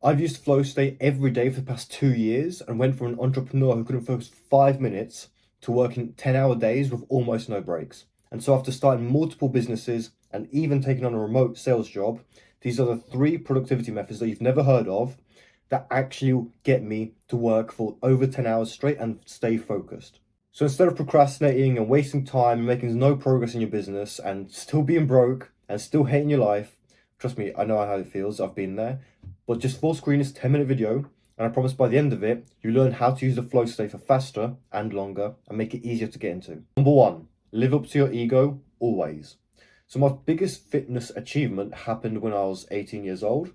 I've used Flow State every day for the past 2 years and went from an entrepreneur who couldn't focus 5 minutes to working 10-hour days with almost no breaks. And so after starting multiple businesses and even taking on a remote sales job, these are the three productivity methods that you've never heard of that actually get me to work for over 10 hours straight and stay focused. So instead of procrastinating and wasting time and making no progress in your business and still being broke and still hating your life, trust me, I know how it feels, I've been there, but just full screen this 10-minute video, and I promise by the end of it, you learn how to use the flow state for faster and longer and make it easier to get into. Number one, live up to your ego always. So my biggest fitness achievement happened when I was 18 years old,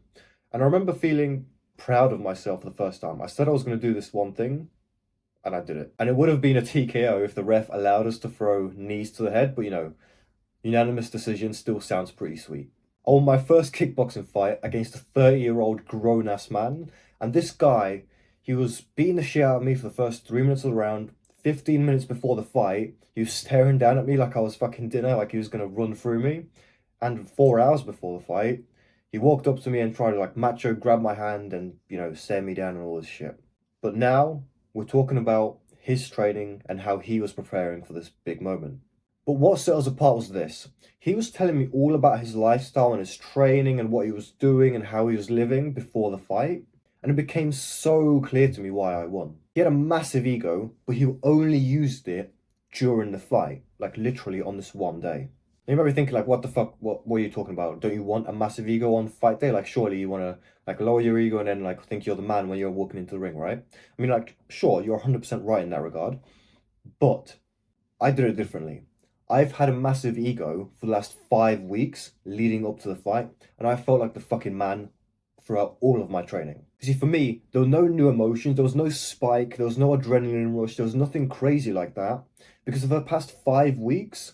and I remember feeling proud of myself for the first time. I said I was going to do this one thing, and I did it. And it would have been a TKO if the ref allowed us to throw knees to the head, but unanimous decision still sounds pretty sweet. I won my first kickboxing fight against a 30-year-old grown-ass man, and this guy, he was beating the shit out of me for the first 3 minutes of the round. 15 minutes before the fight, he was staring down at me like I was fucking dinner, like he was gonna run through me. And 4 hours before the fight, he walked up to me and tried to macho grab my hand and, stare me down and all this shit. But now, we're talking about his training and how he was preparing for this big moment. But what set us apart was this. He was telling me all about his lifestyle and his training and what he was doing and how he was living before the fight. And it became so clear to me why I won. He had a massive ego, but he only used it during the fight, like literally on this one day. You might be thinking what the fuck, what are you talking about? Don't you want a massive ego on fight day? Surely you want to lower your ego and then think you're the man when you're walking into the ring, right? I mean, sure, you're 100% right in that regard, but I did it differently. I've had a massive ego for the last 5 weeks leading up to the fight, and I felt like the fucking man throughout all of my training. You see, for me, there were no new emotions, there was no spike, there was no adrenaline rush, there was nothing crazy like that, because for the past 5 weeks,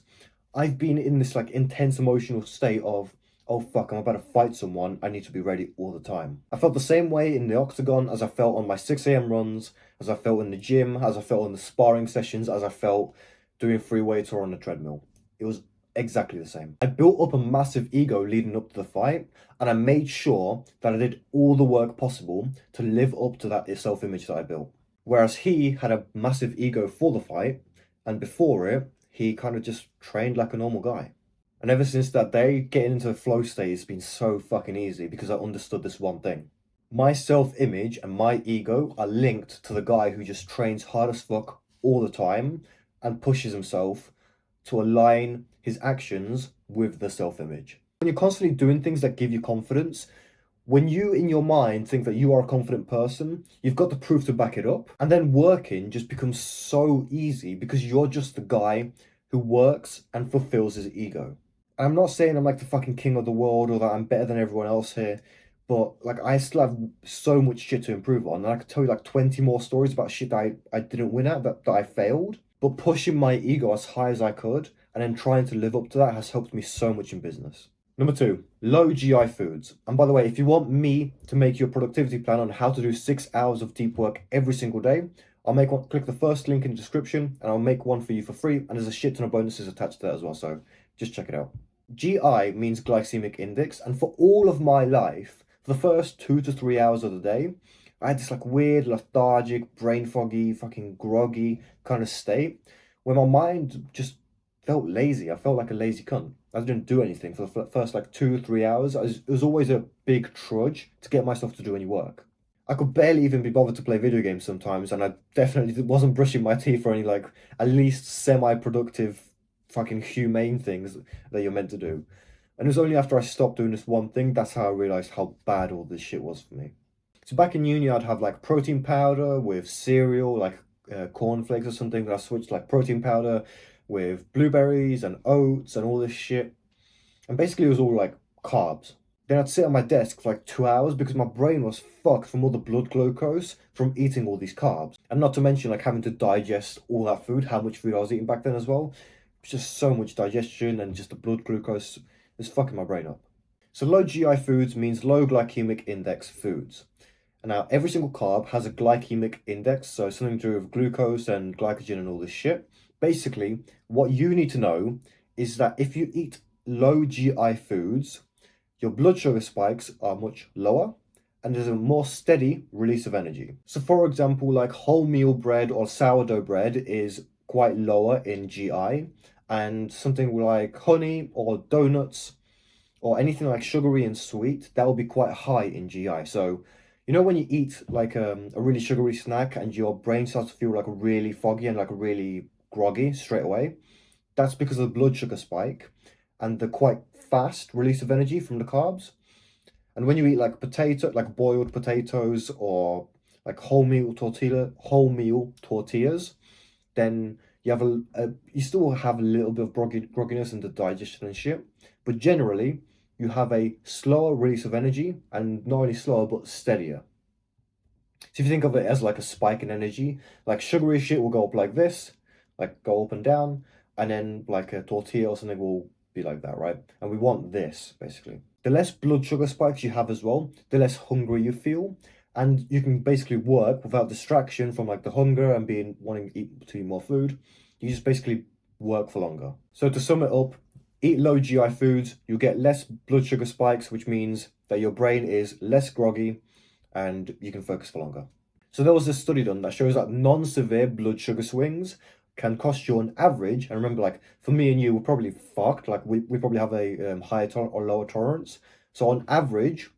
I've been in this intense emotional state of, oh fuck, I'm about to fight someone, I need to be ready all the time. I felt the same way in the octagon as I felt on my 6 a.m. runs, as I felt in the gym, as I felt in the sparring sessions, as I felt doing free weights or on the treadmill. It was exactly the same. I built up a massive ego leading up to the fight, and I made sure that I did all the work possible to live up to that self-image that I built. Whereas he had a massive ego for the fight, and before it, he kind of just trained like a normal guy. And ever since that day, getting into the flow state has been so fucking easy because I understood this one thing. My self-image and my ego are linked to the guy who just trains hard as fuck all the time and pushes himself to align his actions with the self-image. When you're constantly doing things that give you confidence, when you in your mind think that you are a confident person, you've got the proof to back it up. And then working just becomes so easy because you're just the guy who works and fulfills his ego. And I'm not saying I'm like the fucking king of the world or that I'm better than everyone else here, but I still have so much shit to improve on. And I could tell you 20 more stories about shit that I didn't win at, that I failed. But pushing my ego as high as I could and then trying to live up to that has helped me so much in business. Number two, low GI foods. And by the way, if you want me to make you a productivity plan on how to do 6 hours of deep work every single day, I'll make one. Click the first link in the description and I'll make one for you for free. And there's a shit ton of bonuses attached to that as well. So just check it out. GI means glycemic index. And for all of my life, for the first 2 to 3 hours of the day, I had this weird, lethargic, brain foggy, fucking groggy kind of state where my mind just felt lazy. I felt like a lazy cunt. I didn't do anything for the first 2 3 hours. It was always a big trudge to get myself to do any work. I could barely even be bothered to play video games sometimes, and I definitely wasn't brushing my teeth or any at least semi-productive fucking humane things that you're meant to do. And it was only after I stopped doing this one thing that's how I realized how bad all this shit was for me. So back in uni, I'd have protein powder with cereal, cornflakes or something. But I switched protein powder with blueberries and oats and all this shit. And basically it was all carbs. Then I'd sit at my desk for 2 hours because my brain was fucked from all the blood glucose from eating all these carbs. And not to mention having to digest all that food, how much food I was eating back then as well. It's just so much digestion and just the blood glucose is fucking my brain up. So low GI foods means low glycemic index foods. And now every single carb has a glycemic index, so something to do with glucose and glycogen and all this shit. Basically, what you need to know is that if you eat low GI foods, your blood sugar spikes are much lower and there's a more steady release of energy. So for example, like wholemeal bread or sourdough bread is quite lower in GI, and something like honey or donuts or anything like sugary and sweet, that will be quite high in GI. So, you know, when you eat like a really sugary snack and your brain starts to feel like really foggy and like really groggy straight away, that's because of the blood sugar spike and the quite fast release of energy from the carbs. And when you eat like like boiled potatoes or like wholemeal tortillas, then you still have a little bit of grogginess in the digestion and shit, but generally you have a slower release of energy, and not only slower but steadier. So if you think of it as like a spike in energy, like sugary shit will go up like this, like go up and down, and then like a tortilla or something will be like that, right? And we want this basically. The less blood sugar spikes you have as well, the less hungry you feel, and you can basically work without distraction from like the hunger and being wanting to eat more food. You just basically work for longer. So to sum it up, eat low GI foods, you'll get less blood sugar spikes, which means that your brain is less groggy and you can focus for longer. So there was a study done that shows that non-severe blood sugar swings can cost you on average, and remember, like for me and you, we're probably fucked, like we probably have a higher or lower tolerance. So on average,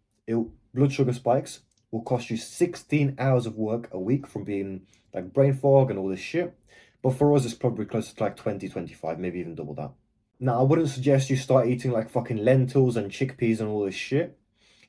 blood sugar spikes will cost you 16 hours of work a week from being like brain fog and all this shit. But for us, it's probably closer to like 20, 25, maybe even double that. Now, I wouldn't suggest you start eating like fucking lentils and chickpeas and all this shit.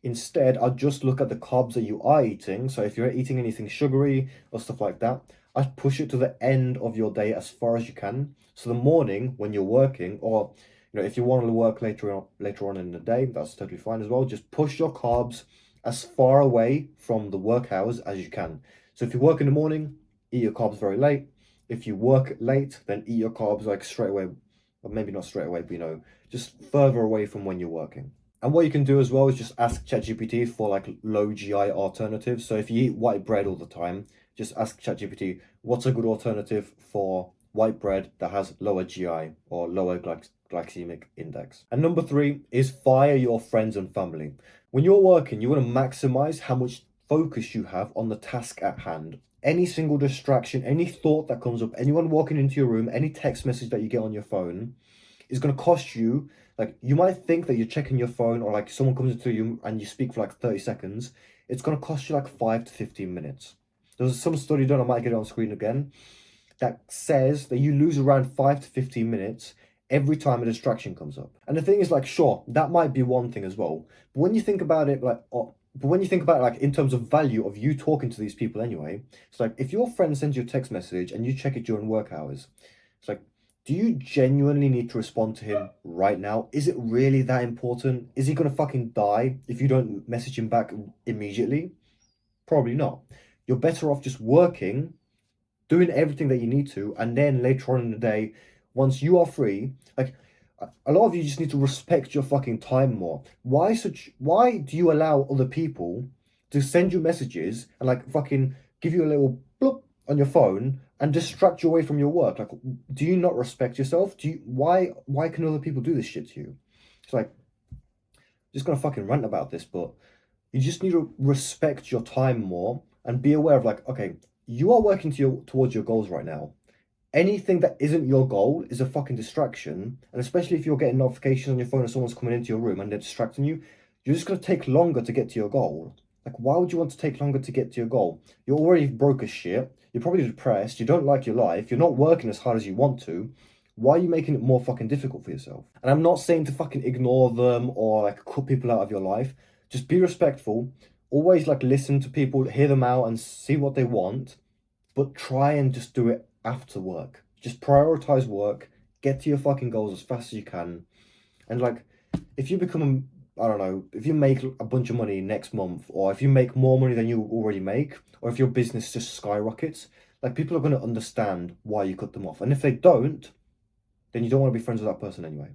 Instead, I'd just look at the carbs that you are eating. So if you're eating anything sugary or stuff like that, I'd push it to the end of your day as far as you can. So the morning when you're working, or if you want to work later on in the day, that's totally fine as well. Just push your carbs as far away from the work hours as you can. So if you work in the morning, eat your carbs very late. If you work late, then eat your carbs like straight away, or maybe not straight away, but just further away from when you're working. And what you can do as well is just ask ChatGPT for like low GI alternatives. So if you eat white bread all the time, just ask ChatGPT, what's a good alternative for white bread that has lower GI or lower glycemic index? And number 3 is fire your friends and family. When you're working, you want to maximize how much focus you have on the task at hand. Any single distraction, any thought that comes up, anyone walking into your room, any text message that you get on your phone is going to cost you. Like, you might think that you're checking your phone, or like someone comes into you and you speak for like 30 seconds. It's going to cost you like 5 to 15 minutes. There's some study done, I might get it on screen again, that says that you lose around 5 to 15 minutes every time a distraction comes up. And the thing is, like, sure, that might be one thing as well. But when you think about it, like in terms of value of you talking to these people anyway, it's like if your friend sends you a text message and you check it during work hours, it's like, do you genuinely need to respond to him right now? Is it really that important? Is he gonna fucking die if you don't message him back immediately? Probably not. You're better off just working, doing everything that you need to, and then later on in the day, once you are free, like a lot of you just need to respect your fucking time more. Why do you allow other people to send you messages and like fucking give you a little bloop on your phone and distract you away from your work? Like, do you not respect yourself? Why can other people do this shit to you? It's like, just gonna fucking rant about this, but you just need to respect your time more and be aware of like, okay, you are working towards your goals right now. Anything that isn't your goal is a fucking distraction, and especially if you're getting notifications on your phone and someone's coming into your room and they're distracting you, you're just gonna take longer to get to your goal. Like, why would you want to take longer to get to your goal? You're already broke as shit. You're probably depressed. You don't like your life. You're not working as hard as you want to. Why are you making it more fucking difficult for yourself? And I'm not saying to fucking ignore them or like cut people out of your life. Just be respectful. Always like listen to people, hear them out and see what they want, but try and just do it after work. Just prioritize work, get to your fucking goals as fast as you can. And like, if you become, I don't know, if you make a bunch of money next month, or if you make more money than you already make, or if your business just skyrockets, like, people are going to understand why you cut them off. And if they don't, then you don't want to be friends with that person anyway.